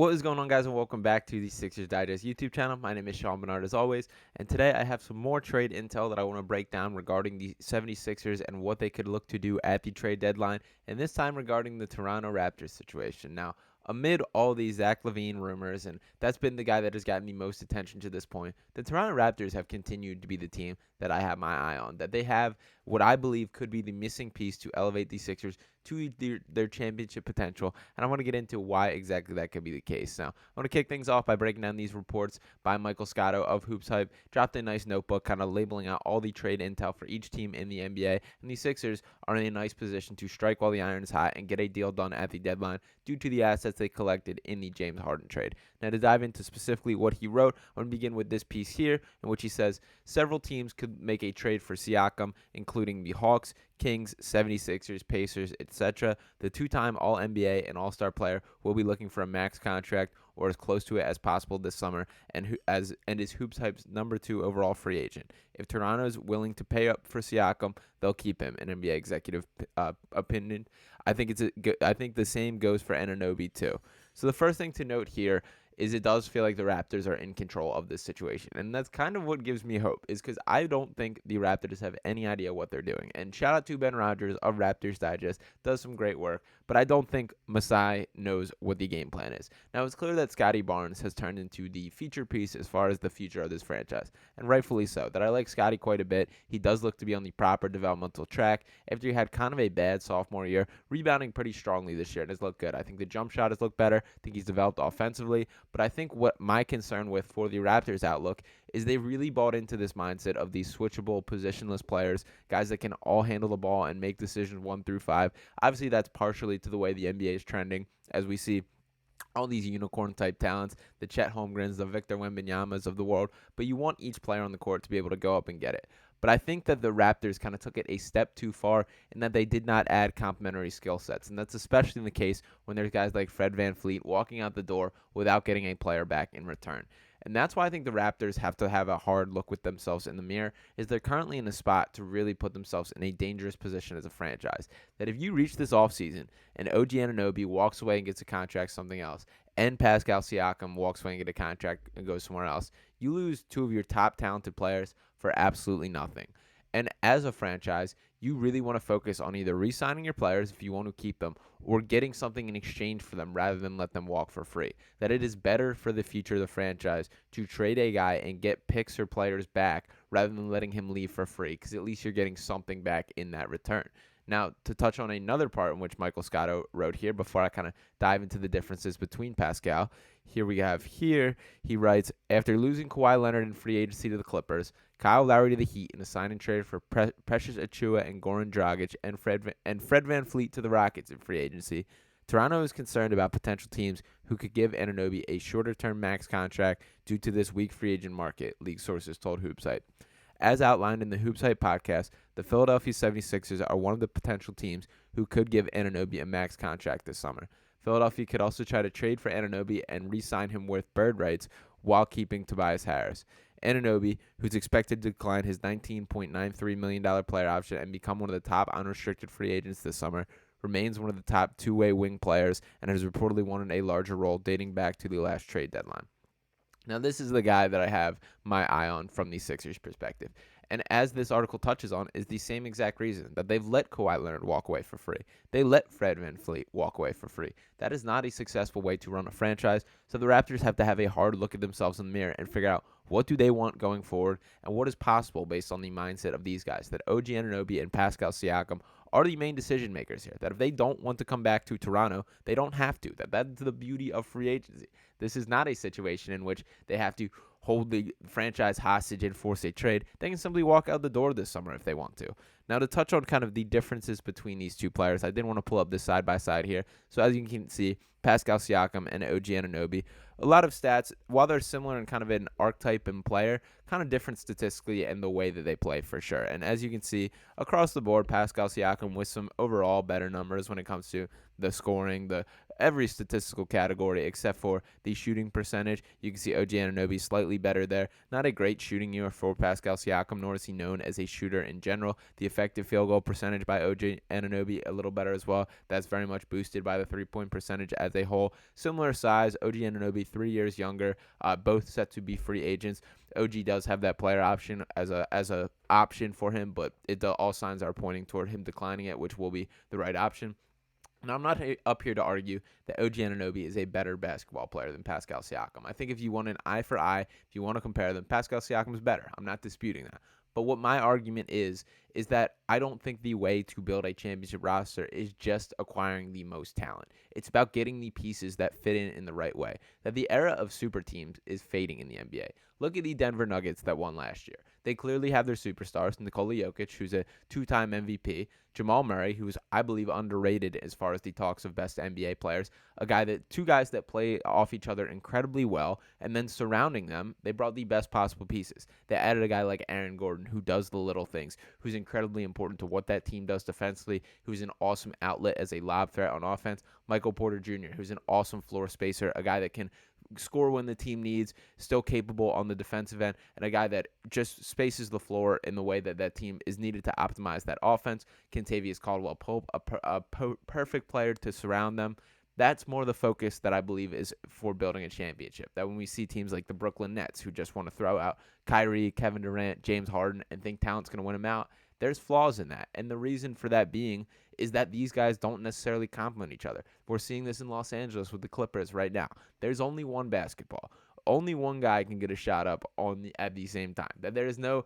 What is going on, guys, and welcome back to the Sixers Digest YouTube channel. My name is Barnard, as always, and today I have some more trade intel that I want to break down regarding the 76ers and what they could look to do at the trade deadline, and this time regarding the Toronto Raptors situation. Now, amid all these Zach LaVine rumors, and that's been the guy that has gotten the most attention to this point, the Toronto Raptors have continued to be the team that I have my eye on, that they have what I believe could be the missing piece to elevate the Sixers to their championship potential, and I want to get into why exactly that could be the case. Now, I want to kick things off by breaking down these reports by Michael Scotto of Hoops Hype. Dropped a nice notebook kind of labeling out all the trade intel for each team in the NBA, and the Sixers are in a nice position to strike while the iron is hot and get a deal done at the deadline due to the assets they collected in the James Harden trade. Now, to dive into specifically what he wrote, I'm going to begin with this piece here, in which he says several teams could make a trade for Siakam, including the Hawks, Kings, 76ers, Pacers, etc. The two-time All-NBA and All-Star player will be looking for a max contract or as close to it as possible this summer, and is Hoops Hype's number 2 overall free agent. If Toronto is willing to pay up for Siakam, they'll keep him. An NBA executive opinion. I think the same goes for Anunoby too. So the first thing to note here is it does feel like the Raptors are in control of this situation. And that's kind of what gives me hope, is because I don't think the Raptors have any idea what they're doing. And shout out to Ben Rogers of Raptors Digest, does some great work, but I don't think Masai knows what the game plan is. Now, it's clear that Scotty Barnes has turned into the feature piece as far as the future of this franchise, and rightfully so. That I like Scotty quite a bit. He does look to be on the proper developmental track after he had kind of a bad sophomore year, rebounding pretty strongly this year and has looked good. I think the jump shot has looked better. I think he's developed offensively. But I think what my concern with for the Raptors outlook is they really bought into this mindset of these switchable, positionless players, guys that can all handle the ball and make decisions 1 through 5. Obviously, that's partially to the way the NBA is trending, as we see all these unicorn-type talents, the Chet Holmgrens, the Victor Wembanyama's of the world, but you want each player on the court to be able to go up and get it. But I think that the Raptors kind of took it a step too far in that they did not add complementary skill sets. And that's especially the case when there's guys like Fred VanVleet walking out the door without getting a player back in return. And that's why I think the Raptors have to have a hard look with themselves in the mirror, is they're currently in a spot to really put themselves in a dangerous position as a franchise. That if you reach this offseason and OG Anunoby walks away and gets a contract something else, and Pascal Siakam walks away and gets a contract and goes somewhere else, you lose 2 of your top talented players for absolutely nothing. And as a franchise, you really want to focus on either re-signing your players if you want to keep them or getting something in exchange for them rather than let them walk for free. That it is better for the future of the franchise to trade a guy and get picks or players back rather than letting him leave for free, because at least you're getting something back in that return. Now, to touch on another part in which Michael Scotto wrote here before I kind of dive into the differences between Pascal, he writes, after losing Kawhi Leonard in free agency to the Clippers, Kyle Lowry to the Heat in a sign and trade for Precious Achiuwa and Goran Dragic, and Fred VanVleet to the Rockets in free agency, Toronto is concerned about potential teams who could give Anunoby a shorter-term max contract due to this weak free agent market, league sources told Hoops Hype. As outlined in the Hoops Hype podcast, the Philadelphia 76ers are one of the potential teams who could give Anunoby a max contract this summer. Philadelphia could also try to trade for Anunoby and re-sign him with bird rights while keeping Tobias Harris. Anunoby, who's expected to decline his $19.93 million player option and become one of the top unrestricted free agents this summer, remains one of the top two-way wing players and has reportedly wanted a larger role dating back to the last trade deadline. Now, this is the guy that I have my eye on from the Sixers' perspective. And as this article touches on, is the same exact reason that they've let Kawhi Leonard walk away for free. They let Fred VanVleet walk away for free. That is not a successful way to run a franchise. So the Raptors have to have a hard look at themselves in the mirror and figure out what do they want going forward and what is possible based on the mindset of these guys. That OG Anunoby and Pascal Siakam are the main decision makers here. That if they don't want to come back to Toronto, they don't have to. That's the beauty of free agency. This is not a situation in which they have to hold the franchise hostage and force a trade. They can simply walk out the door this summer if they want to. Now, to touch on kind of the differences between these two players, I did want to pull up this side-by-side here. So as you can see, Pascal Siakam and OG Anunoby, a lot of stats, while they're similar in kind of an archetype and player, kind of different statistically in the way that they play for sure. And as you can see, across the board, Pascal Siakam with some overall better numbers when it comes to the scoring, the every statistical category except for the shooting percentage. You can see OG Anunoby slightly better there. Not a great shooting year for Pascal Siakam, nor is he known as a shooter in general. The effective field goal percentage by OG Anunoby a little better as well. That's very much boosted by the three-point percentage as a whole. Similar size, OG Anunoby 3 years younger, both set to be free agents. OG does have that player option as a option for him, but all signs are pointing toward him declining it, which will be the right option. Now, I'm not up here to argue that OG Anunoby is a better basketball player than Pascal Siakam. I think if you want an eye for eye, if you want to compare them, Pascal Siakam is better. I'm not disputing that. But what my argument is that I don't think the way to build a championship roster is just acquiring the most talent. It's about getting the pieces that fit in the right way. That the era of super teams is fading in the NBA. Look at the Denver Nuggets that won last year. They clearly have their superstars, Nikola Jokic, who's a 2-time MVP, Jamal Murray, who's, I believe, underrated as far as the talks of best NBA players, two guys that play off each other incredibly well, and then surrounding them, they brought the best possible pieces. They added a guy like Aaron Gordon, who does the little things, who's incredibly important to what that team does defensively, who's an awesome outlet as a lob threat on offense, Michael Porter Jr., who's an awesome floor spacer, a guy that can score when the team needs, still capable on the defensive end, and a guy that just spaces the floor in the way that that team is needed to optimize that offense. Kentavious Caldwell-Pope, a perfect player to surround them. That's more the focus that I believe is for building a championship. That when we see teams like the Brooklyn Nets who just want to throw out Kyrie, Kevin Durant, James Harden, and think talent's going to win them out, there's flaws in that. And the reason for that being is that these guys don't necessarily complement each other. We're seeing this in Los Angeles with the Clippers right now. There's only one basketball. Only one guy can get a shot up at the same time. That there's no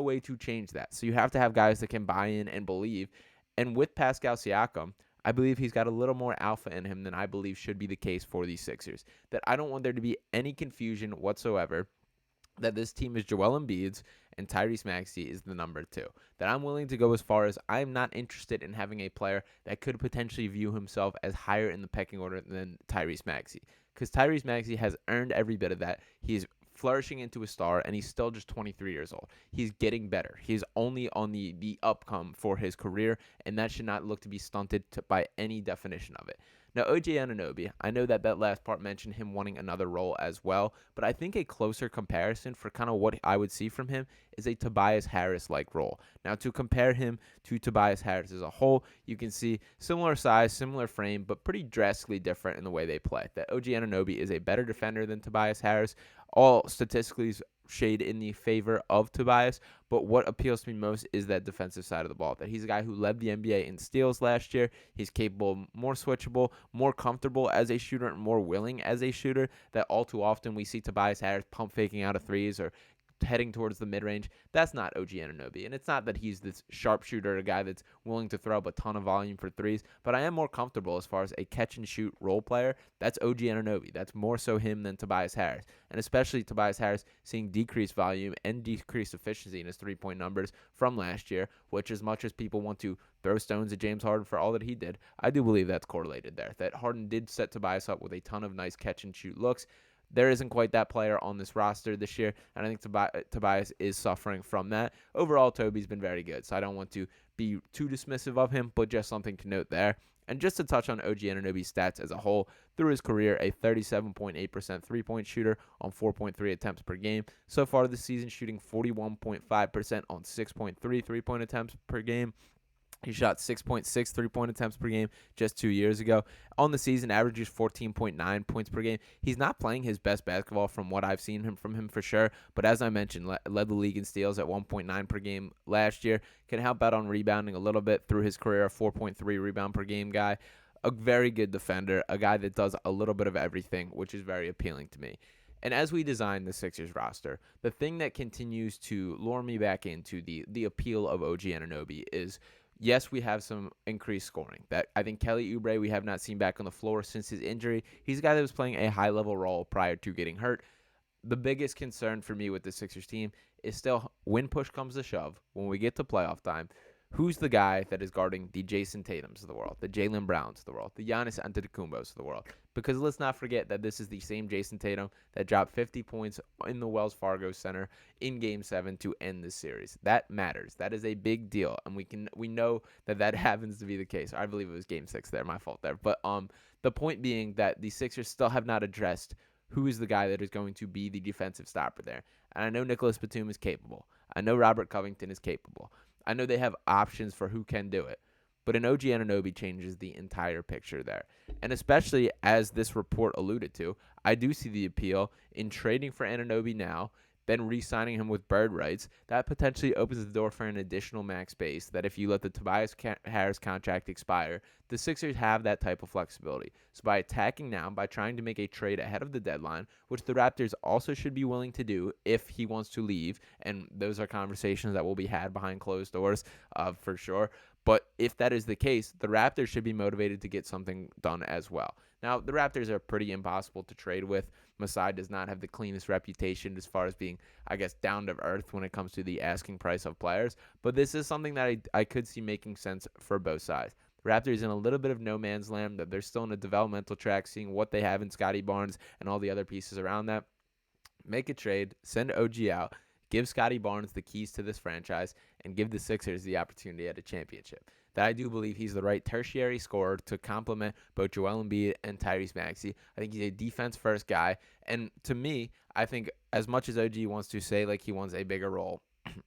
way to change that. So you have to have guys that can buy in and believe. And with Pascal Siakam, I believe he's got a little more alpha in him than I believe should be the case for these Sixers. That I don't want there to be any confusion whatsoever that this team is Joel Embiid's and Tyrese Maxey is the number 2. That I'm willing to go as far as I'm not interested in having a player that could potentially view himself as higher in the pecking order than Tyrese Maxey. Because Tyrese Maxey has earned every bit of that. He's flourishing into a star, and he's still just 23 years old. He's getting better. He's only on the upcome for his career, and that should not look to be stunted by any definition of it. Now, OG Anunoby, I know that last part mentioned him wanting another role as well, but I think a closer comparison for kind of what I would see from him is a Tobias Harris-like role. Now, to compare him to Tobias Harris as a whole, you can see similar size, similar frame, but pretty drastically different in the way they play. That OG Anunoby is a better defender than Tobias Harris. All statistically shade in the favor of Tobias, but what appeals to me most is that defensive side of the ball. That he's a guy who led the NBA in steals last year. He's capable, more switchable, more comfortable as a shooter, and more willing as a shooter. That all too often we see Tobias Harris pump faking out of threes or heading towards the mid-range. That's not OG Anunoby. And it's not that he's this sharpshooter, a guy that's willing to throw up a ton of volume for threes, but I am more comfortable as far as a catch-and-shoot role player. That's OG Anunoby. That's more so him than Tobias Harris. And especially Tobias Harris seeing decreased volume and decreased efficiency in his three-point numbers from last year, which as much as people want to throw stones at James Harden for all that he did, I do believe that's correlated there. That Harden did set Tobias up with a ton of nice catch-and-shoot looks. There isn't quite that player on this roster this year, and I think Tobias is suffering from that. Overall, Toby's been very good, so I don't want to be too dismissive of him, but just something to note there. And just to touch on OG Anunoby's stats as a whole, through his career, a 37.8% three-point shooter on 4.3 attempts per game. So far this season, shooting 41.5% on 6.3 three-point attempts per game. He shot 6.6 three-point attempts per game just 2 years ago. On the season, averages 14.9 points per game. He's not playing his best basketball from what I've seen from him for sure. But as I mentioned, led the league in steals at 1.9 per game last year. Can help out on rebounding a little bit through his career, a 4.3 rebound per game guy. A very good defender, a guy that does a little bit of everything, which is very appealing to me. And as we design the Sixers roster, the thing that continues to lure me back into the appeal of OG Anunoby is, yes, we have some increased scoring. That I think Kelly Oubre we have not seen back on the floor since his injury. He's a guy that was playing a high-level role prior to getting hurt. The biggest concern for me with the Sixers team is still when push comes to shove, when we get to playoff time, who's the guy that is guarding the Jason Tatums of the world, the Jaylen Browns of the world, the Giannis Antetokounmpos of the world? because let's not forget that this is the same Jason Tatum that dropped 50 points in the Wells Fargo Center in Game 7 to end the series. That matters. That is a big deal, and we know that happens to be the case. I believe it was Game 6 there, my fault there. But the point being that the Sixers still have not addressed who is the guy that is going to be the defensive stopper there. And I know Nicholas Batum is capable. I know Robert Covington is capable. I know they have options for who can do it. But an OG Anunoby changes the entire picture there. And especially as this report alluded to, I do see the appeal in trading for Anunoby now, then re-signing him with bird rights. That potentially opens the door for an additional max base that if you let the Tobias Harris contract expire, the Sixers have that type of flexibility. So by attacking now, by trying to make a trade ahead of the deadline, which the Raptors also should be willing to do if he wants to leave, and those are conversations that will be had behind closed doors for sure. But if that is the case, the Raptors should be motivated to get something done as well. Now, the Raptors are pretty impossible to trade with. Masai does not have the cleanest reputation as far as being, I guess, down to earth when it comes to the asking price of players. But this is something that I could see making sense for both sides. The Raptors in a little bit of no man's land, that they're still in a developmental track, seeing what they have in Scotty Barnes and all the other pieces around that. Make a trade, send OG out, give Scotty Barnes the keys to this franchise, and give the Sixers the opportunity at a championship. That I do believe he's the right tertiary scorer to complement both Joel Embiid and Tyrese Maxey. I think he's a defense-first guy. And to me, I think as much as OG wants to say like he wants a bigger role,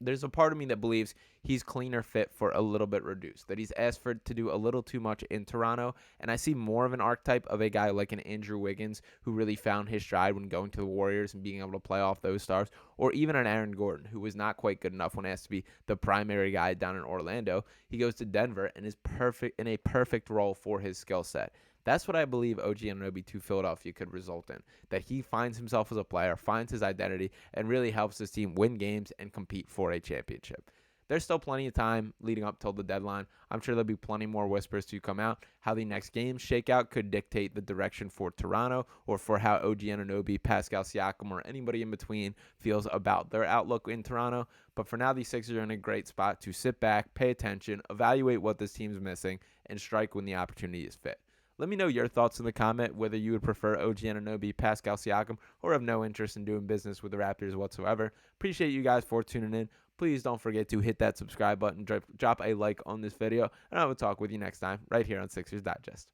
there's a part of me that believes he's cleaner fit for a little bit reduced, that he's asked for to do a little too much in Toronto, and I see more of an archetype of a guy like an Andrew Wiggins who really found his stride when going to the Warriors and being able to play off those stars, or even an Aaron Gordon who was not quite good enough when asked to be the primary guy down in Orlando. He goes to Denver and is perfect in a perfect role for his skill set. That's what I believe OG Anunoby to Philadelphia could result in, that he finds himself as a player, finds his identity, and really helps his team win games and compete for a championship. There's still plenty of time leading up till the deadline. I'm sure there'll be plenty more whispers to come out. How the next games shake out could dictate the direction for Toronto or for how OG Anunoby, Pascal Siakam, or anybody in between feels about their outlook in Toronto. But for now, these Sixers are in a great spot to sit back, pay attention, evaluate what this team's missing, and strike when the opportunity is fit. Let me know your thoughts in the comment, whether you would prefer OG Anunoby, Pascal Siakam, or have no interest in doing business with the Raptors whatsoever. Appreciate you guys for tuning in. Please don't forget to hit that subscribe button, drop a like on this video, and I will talk with you next time right here on Sixers Digest.